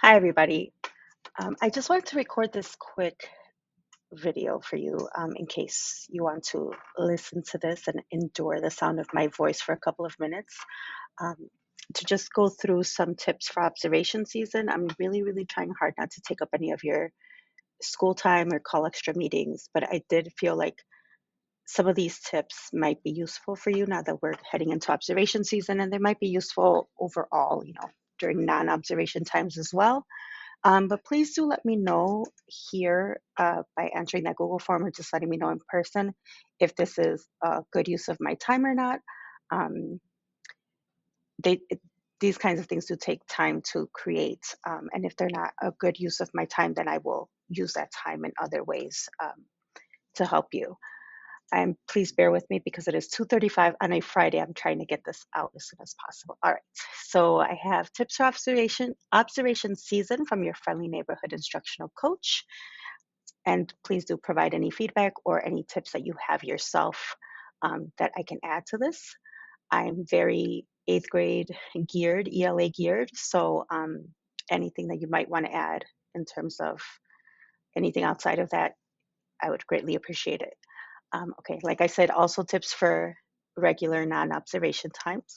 Hi, everybody. I just wanted to record this quick video for you in case you want to listen to this and endure the sound of my voice for a couple of minutes. Um, to just go through some tips for observation season. I'm really, really trying hard not to take up any of your school time or call extra meetings, but I did feel like some of these tips might be useful for you now that we're heading into observation season, and they might be useful overall, during non-observation times as well. But please do let me know here by answering that Google form or just letting me know in person if this is a good use of my time or not. Um, they, it, these kinds of things do take time to create. And if they're not a good use of my time, then I will use that time in other ways to help you. And please bear with me because it is 2:35 on a Friday. I'm trying to get this out as soon as possible. All right. So I have tips for observation season from your friendly neighborhood instructional coach. And please do provide any feedback or any tips that you have yourself that I can add to this. I'm very eighth grade geared, ELA geared. So anything that you might want to add in terms of anything outside of that, I would greatly appreciate it. Okay, like I said, also tips for regular non-observation times.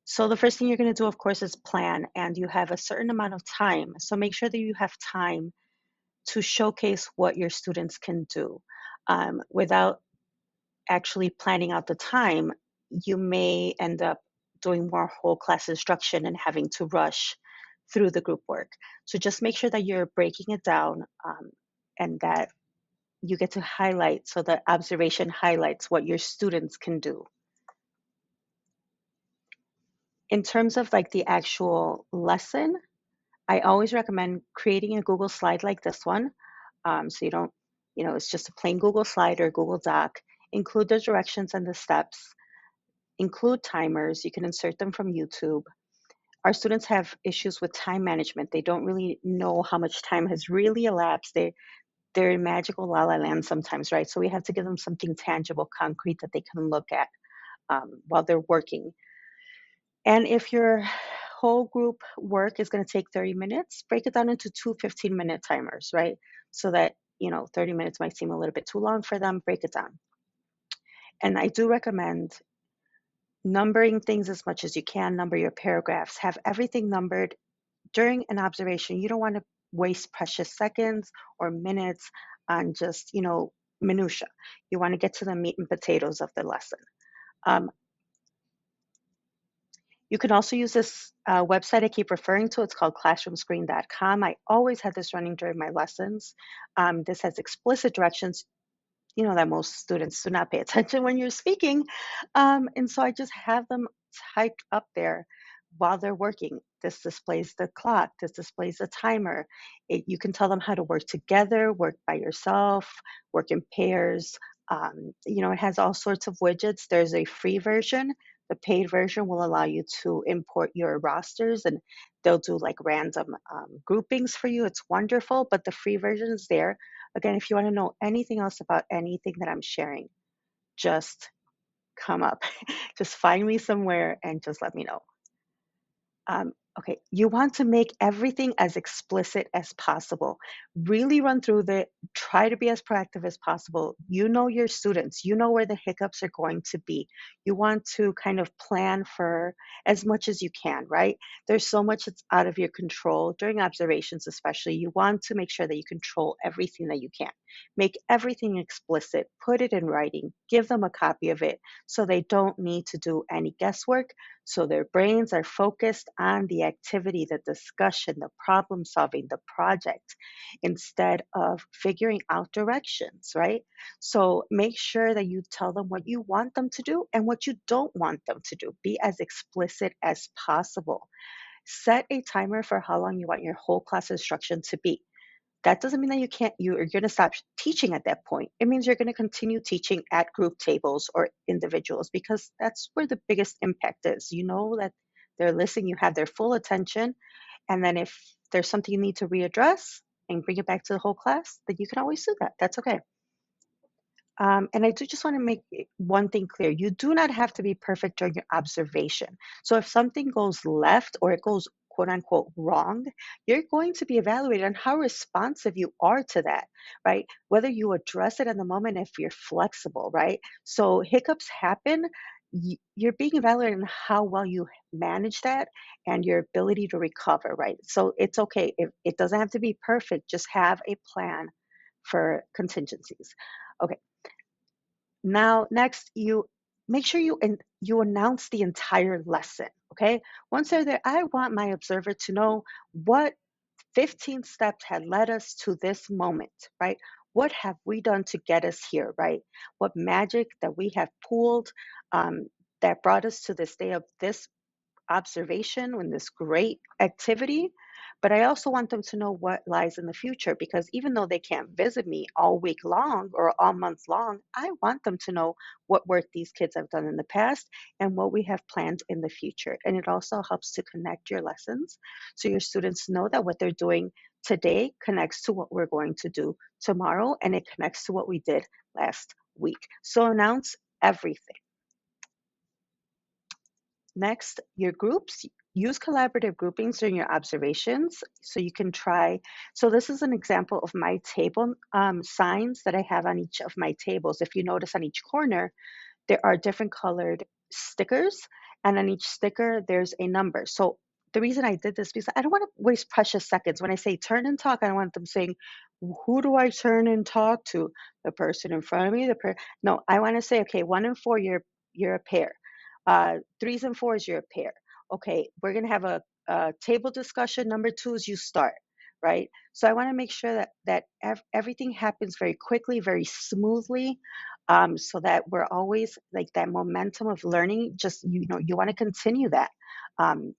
So the first thing you're going to do, of course, is plan, and you have a certain amount of time. So make sure that you have time to showcase what your students can do. Without actually planning out the time, you may end up doing more whole class instruction and having to rush through the group work. So just make sure that you're breaking it down and that you get to highlight, so the observation highlights what your students can do. In terms of like the actual lesson, I always recommend creating a Google slide like this one. So you don't, it's just a plain Google slide or Google Doc. Include the directions and the steps. Include timers. You can insert them from YouTube. Our students have issues with time management. They don't really know how much time has really elapsed. They're in magical la la land sometimes, right? So we have to give them something tangible, concrete that they can look at while they're working. And if your whole group work is going to take 30 minutes, break it down into two 15-minute timers, right? So that, 30 minutes might seem a little bit too long for them, break it down. And I do recommend numbering things as much as you can, number your paragraphs, have everything numbered during an observation. You don't want to waste precious seconds or minutes on just, minutia. You want to get to the meat and potatoes of the lesson. Um, You can also use this website I keep referring to. It's called classroomscreen.com. I always had this running during my lessons. This has explicit directions, that most students do not pay attention when you're speaking. And so I just have them typed up there while they're working. This displays the clock, this displays the timer. You can tell them how to work together, work by yourself, work in pairs. It has all sorts of widgets. There's a free version. The paid version will allow you to import your rosters and they'll do like random groupings for you. It's wonderful, but the free version is there. Again, if you want to know anything else about anything that I'm sharing, just come up. Just find me somewhere and just let me know. Okay, you want to make everything as explicit as possible. Really run through try to be as proactive as possible. You know your students, you know where the hiccups are going to be. You want to kind of plan for as much as you can, right? There's so much that's out of your control during observations, especially. You want to make sure that you control everything that you can. Make everything explicit, put it in writing, give them a copy of it so they don't need to do any guesswork, so their brains are focused on the activity, the discussion, the problem solving, the project, instead of figuring out directions, right? So make sure that you tell them what you want them to do and what you don't want them to do. Be as explicit as possible. Set a timer for how long you want your whole class instruction to be. That doesn't mean that you're going to stop teaching at that point. It means you're going to continue teaching at group tables or individuals because that's where the biggest impact is. You know that they're listening, you have their full attention. And then if there's something you need to readdress and bring it back to the whole class, then you can always do that. That's okay. And I do just want to make one thing clear. You do not have to be perfect during your observation. So if something goes left or it goes quote unquote wrong, you're going to be evaluated on how responsive you are to that, right? Whether you address it in the moment, if you're flexible, right? So hiccups happen. You're being evaluated on how well you manage that and your ability to recover, right? So it's okay. It doesn't have to be perfect. Just have a plan for contingencies. Okay. Now, next, you make sure you announce the entire lesson. Okay. Once they're there, I want my observer to know what 15 steps had led us to this moment, right? What have we done to get us here, right? What magic that we have pulled um, that brought us to this day of this observation and this great activity, but I also want them to know what lies in the future because even though they can't visit me all week long or all month long, I want them to know what work these kids have done in the past and what we have planned in the future. And it also helps to connect your lessons so your students know that what they're doing today connects to what we're going to do tomorrow and it connects to what we did last week. So announce everything. Next, your groups. Use collaborative groupings during your observations. So you can try. So this is an example of my table signs that I have on each of my tables. If you notice on each corner, there are different colored stickers, and on each sticker, there's a number. So the reason I did this because I don't want to waste precious seconds. When I say turn and talk, I don't want them saying, "Who do I turn and talk to? The person in front of me, No, I want to say, okay, 1 and 4, you're a pair. Threes and fours, you're a pair. Okay, we're gonna have a table discussion. Number two is you start, right? So I want to make sure that everything happens very quickly, very smoothly, so that we're always like that momentum of learning. Just you want to continue that. Um,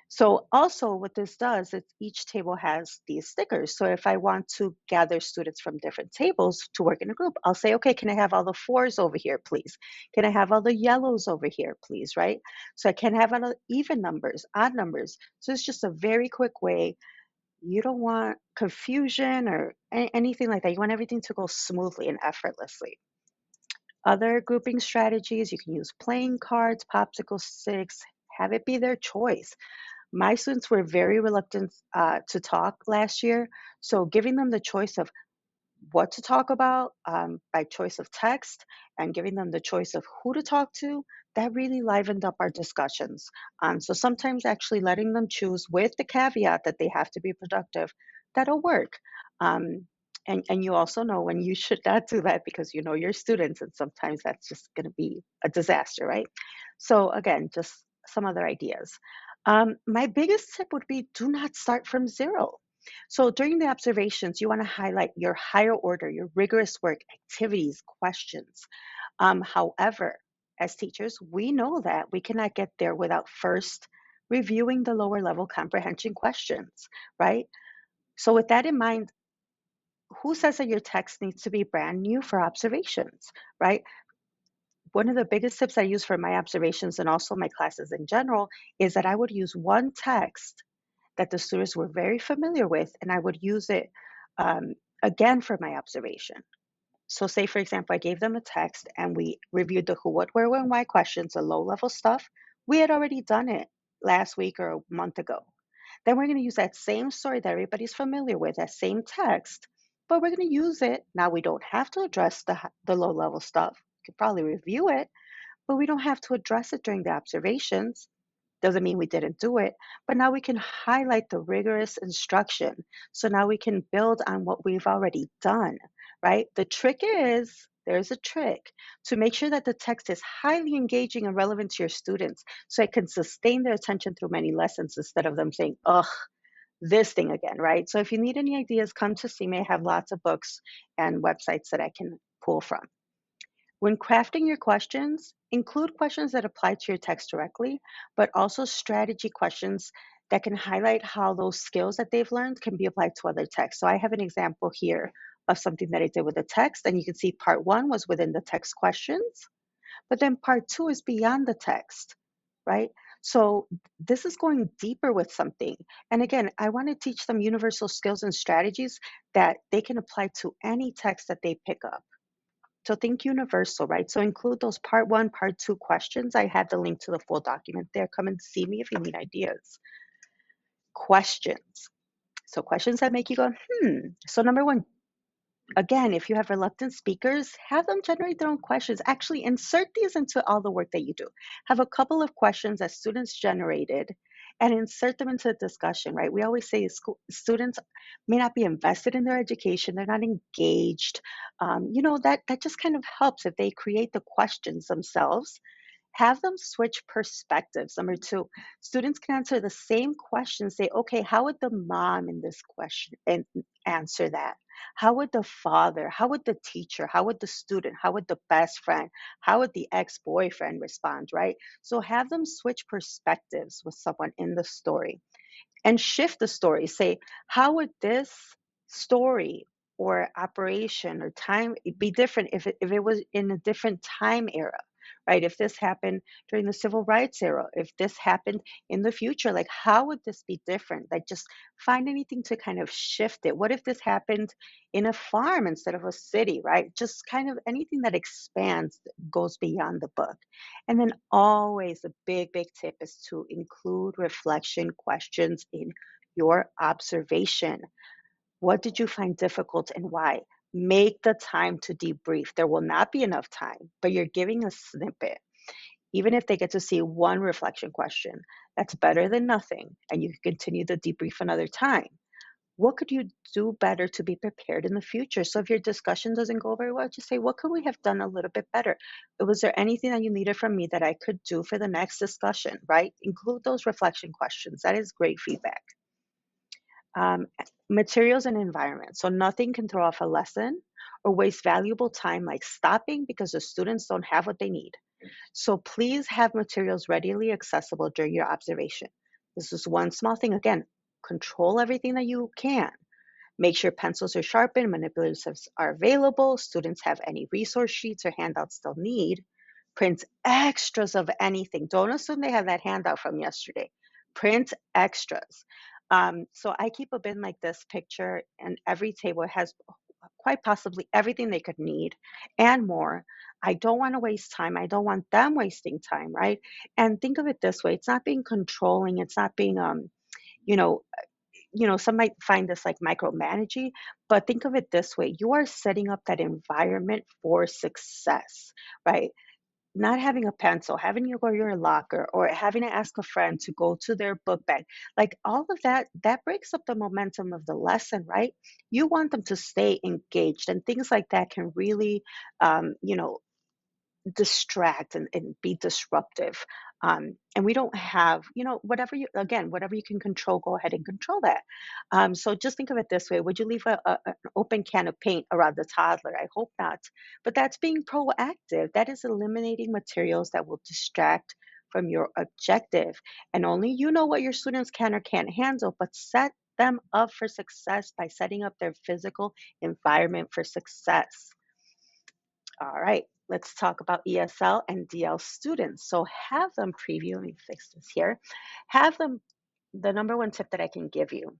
so also what this does is each table has these stickers. So if I want to gather students from different tables to work in a group, I'll say, okay, can I have all the fours over here, please? Can I have all the yellows over here, please? Right? So I can have all even numbers, odd numbers. So it's just a very quick way. You don't want confusion or anything like that. You want everything to go smoothly and effortlessly. Other grouping strategies, you can use playing cards, popsicle sticks, have it be their choice. My students were very reluctant to talk last year, so giving them the choice of what to talk about by choice of text and giving them the choice of who to talk to, that really livened up our discussions. So sometimes actually letting them choose with the caveat that they have to be productive, that'll work. Um, and you also know when you should not do that because you know your students, and sometimes that's just going to be a disaster, right? So again, just some other ideas. My biggest tip would be do not start from zero. So during the observations, you want to highlight your higher order, your rigorous work, activities, questions. However, as teachers, we know that we cannot get there without first reviewing the lower level comprehension questions, right? So with that in mind, who says that your text needs to be brand new for observations, right? One of the biggest tips I use for my observations and also my classes in general is that I would use one text that the students were very familiar with, and I would use it again for my observation. So, say for example, I gave them a text and we reviewed the who, what, where, when, why questions, the low level stuff. We had already done it last week or a month ago. Then we're going to use that same story that everybody's familiar with, that same text, but we're going to use it. Now we don't have to address the low level stuff. We could probably review it, but we don't have to address it during the observations. Doesn't mean we didn't do it, but now we can highlight the rigorous instruction. So now we can build on what we've already done, right? The trick is, there's a trick to make sure that the text is highly engaging and relevant to your students so it can sustain their attention through many lessons instead of them saying, ugh, this thing again, right? So if you need any ideas, come to see me. I have lots of books and websites that I can pull from. When crafting your questions, include questions that apply to your text directly, but also strategy questions that can highlight how those skills that they've learned can be applied to other texts. So I have an example here of something that I did with a text, and you can see part one was within the text questions, but then part two is beyond the text, right? So this is going deeper with something. And again, I want to teach them universal skills and strategies that they can apply to any text that they pick up. So think universal, right? So include those part one, part two questions. I had the link to the full document there. Come and see me if you need ideas. questions. So questions that make you go, So number one, again, if you have reluctant speakers, have them generate their own questions. Actually, insert these into all the work that you do. Have a couple of questions that students generated and insert them into the discussion, right? We always say students may not be invested in their education, they're not engaged. That just kind of helps if they create the questions themselves. Have them switch perspectives. Number two, students can answer the same question, say, okay, how would the mom in this question and answer that? How would the father, how would the teacher, how would the student, how would the best friend, how would the ex-boyfriend respond, right? So have them switch perspectives with someone in the story and shift the story. Say, how would this story or operation or time be different if it was in a different time era, right? If this happened during the civil rights era, if this happened in the future, like how would this be different? Like just find anything to kind of shift it. What if this happened in a farm instead of a city, right? Just kind of anything that expands, goes beyond the book. And then always a big, big tip is to include reflection questions in your observation. What did you find difficult and why? Make the time to debrief. There will not be enough time, but you're giving a snippet. Even if they get to see one reflection question, that's better than nothing. And you can continue the debrief another time. What could you do better to be prepared in the future? So if your discussion doesn't go very well, just say, what could we have done a little bit better? Was there anything that you needed from me that I could do for the next discussion, right? Include those reflection questions. That is great feedback. Um, Materials and environment. So nothing can throw off a lesson or waste valuable time like stopping because the students don't have what they need. So please have materials readily accessible during your observation. This is one small thing. Again, control everything that you can. Make sure pencils are sharpened, manipulatives are available, students have any resource sheets or handouts they'll need. Print extras of anything. Don't assume they have that handout from yesterday. Print extras. So I keep a bin like this picture, and every table has quite possibly everything they could need and more. I don't want to waste time. I don't want them wasting time, right? And think of it this way: it's not being controlling. It's not being, you know, some might find this like micromanaging, but think of it this way: you are setting up that environment for success, right? Not having a pencil, having you go to your locker, or having to ask a friend to go to their book bag, like all of that, that breaks up the momentum of the lesson, right? You want them to stay engaged, and things like that can really, um, you know, distract and be disruptive. And we don't have, whatever whatever you can control, go ahead and control that. So just think of it this way: would you leave an open can of paint around the toddler? I hope not. But that's being proactive. That is eliminating materials that will distract from your objective. And only you know what your students can or can't handle, but set them up for success by setting up their physical environment for success. All right, let's talk about ESL and DL students. So have them preview, let me fix this here. Have them, the number one tip that I can give you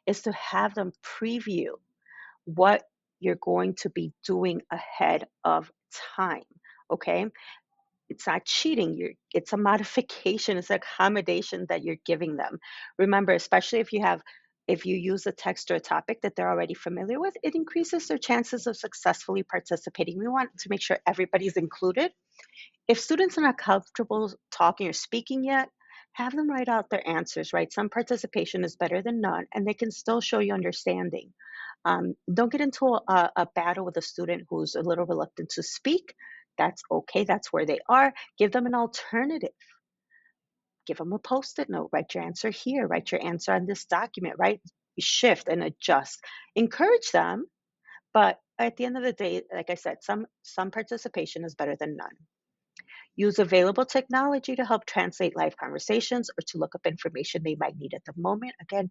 is to have them preview what you're going to be doing ahead of time. Okay, it's not cheating. It's a modification, it's an accommodation that you're giving them. Remember, especially if you use a text or a topic that they're already familiar with, it increases their chances of successfully participating. We want to make sure everybody's included. If students are not comfortable talking or speaking yet, have them write out their answers, right? Some participation is better than none, and they can still show you understanding. Don't get into a battle with a student who's a little reluctant to speak. That's okay. That's where they are. Give them an alternative. Give them a post-it note. Write your answer here. Write your answer on this document, right? Shift and adjust. Encourage them, but at the end of the day, like I said, some participation is better than none. Use available technology to help translate live conversations or to look up information they might need at the moment. Again,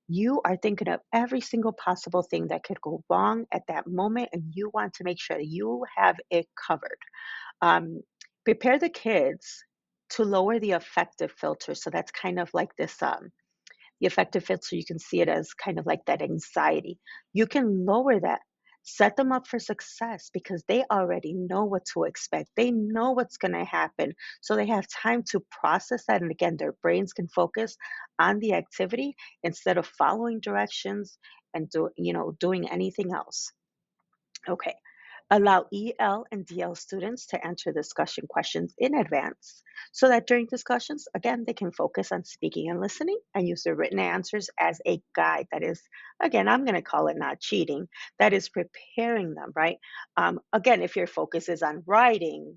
you are thinking of every single possible thing that could go wrong at that moment, and you want to make sure that you have it covered. Um, Prepare the kids to lower the affective filter. So that's kind of like this, the affective filter, you can see it as kind of like that anxiety. You can lower that. Set them up for success because they already know what to expect. They know what's going to happen. So they have time to process that. And again, their brains can focus on the activity instead of following directions and doing anything else. Okay. Allow EL and DL students to answer discussion questions in advance so that during discussions, again, they can focus on speaking and listening and use their written answers as a guide. That is, again, I'm going to call it not cheating. That is preparing them, right? Again, if your focus is on writing,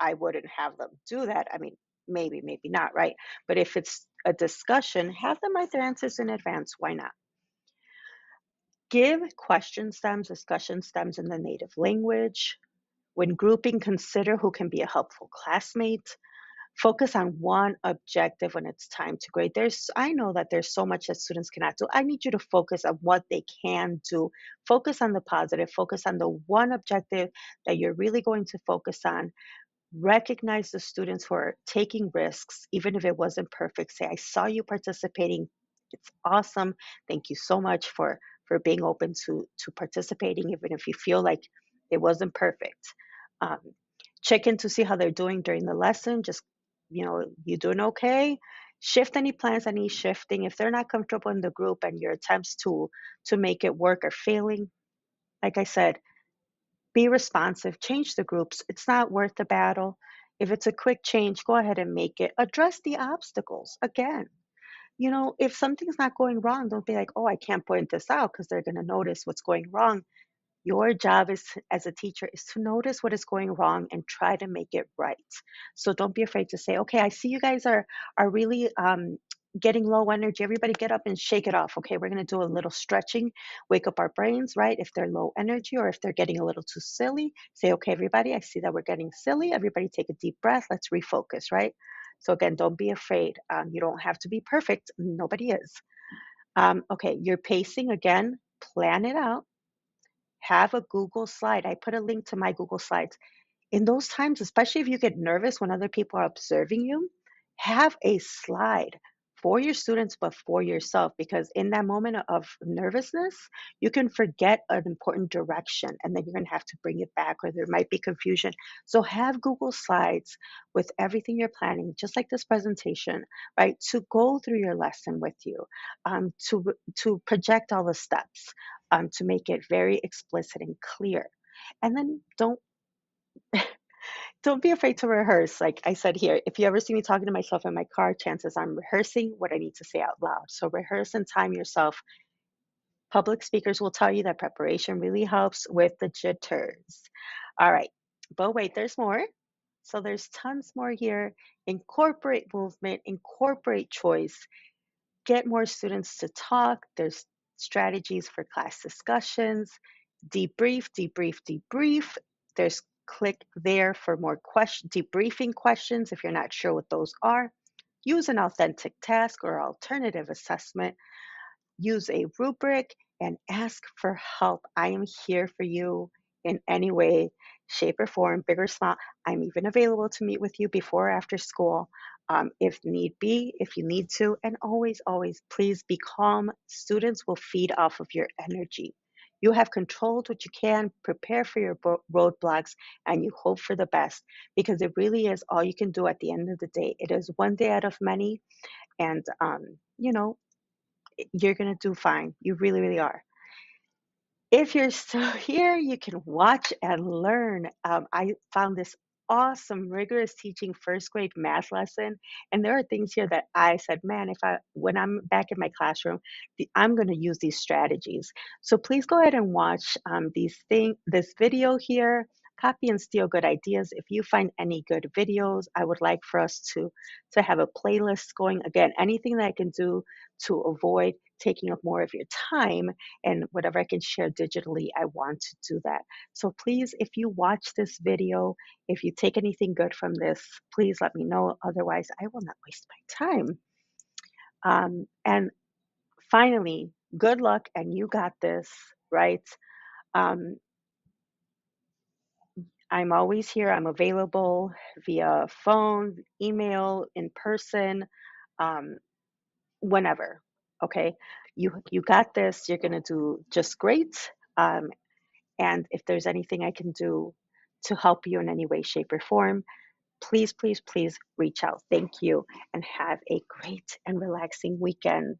I wouldn't have them do that. I mean, maybe, maybe not, right? But if it's a discussion, have them write their answers in advance. Why not? Give question stems, discussion stems in the native language. When grouping, consider who can be a helpful classmate. Focus on one objective when it's time to grade. I know that there's so much that students cannot do. I need you to focus on what they can do. Focus on the positive, focus on the one objective that you're really going to focus on. Recognize the students who are taking risks, even if it wasn't perfect. Say, I saw you participating. It's awesome. Thank you so much for being open to participating, even if you feel like it wasn't perfect. Um, Check in to see how they're doing during the lesson. Just, you doing okay? Shift any plans that need shifting. If they're not comfortable in the group and your attempts to make it work are failing, like I said, be responsive, change the groups. It's not worth the battle. If it's a quick change, go ahead and make it. Address the obstacles. Again, if something's not going wrong, don't be like, oh, I can't point this out because they're going to notice what's going wrong. Your job as a teacher is to notice what is going wrong and try to make it right. So don't be afraid to say, okay, I see you guys are really getting low energy. Everybody get up and shake it off. Okay, we're going to do a little stretching, wake up our brains, right? If they're low energy or if they're getting a little too silly, say, okay, everybody, I see that we're getting silly. Everybody take a deep breath. Let's refocus, right? So again, don't be afraid. You don't have to be perfect. Nobody is. Okay, your pacing again, plan it out. Have a Google slide. I put a link to my Google Slides. In those times, especially if you get nervous when other people are observing you, have a slide for your students, but for yourself, because in that moment of nervousness, you can forget an important direction and then you're going to have to bring it back or there might be confusion. So have Google Slides with everything you're planning, just like this presentation, right? To go through your lesson with you, to project all the steps, to make it very explicit and clear. And then don't be afraid to rehearse. Like I said here, if you ever see me talking to myself in my car, chances I'm rehearsing what I need to say out loud. So rehearse and time yourself. Public speakers will tell you that preparation really helps with the jitters. All right, but wait, there's more. So there's tons more here. Incorporate movement, incorporate choice, get more students to talk. There's strategies for class discussions, debrief, debrief, debrief. There's click there for more debriefing questions if you're not sure what those are. Use an authentic task or alternative assessment. Use a rubric and ask for help. I am here for you in any way, shape, or form, big or small. I'm even available to meet with you before or after school if need be, if you need to. And always, always, please be calm. Students will feed off of your energy. You have controlled what you can, prepare for your roadblocks, and you hope for the best because it really is all you can do at the end of the day. It is one day out of many, and you're going to do fine. You really, really are. If you're still here, you can watch and learn. I found this awesome, rigorous teaching first grade math lesson. And there are things here that I said, man, when I'm back in my classroom, I'm going to use these strategies. So please go ahead and watch this video here. Copy and steal good ideas. If you find any good videos, I would like for us to have a playlist going. Again, anything that I can do to avoid taking up more of your time and whatever I can share digitally, I want to do that. So please, if you watch this video, if you take anything good from this, please let me know. Otherwise, I will not waste my time. And finally, good luck and you got this, right? Um, I'm always here. I'm available via phone, email, in person, um, whenever. Okay, you got this. You're gonna do just great. And if there's anything I can do to help you in any way, shape, or form, please, please, please reach out. Thank you and have a great and relaxing weekend.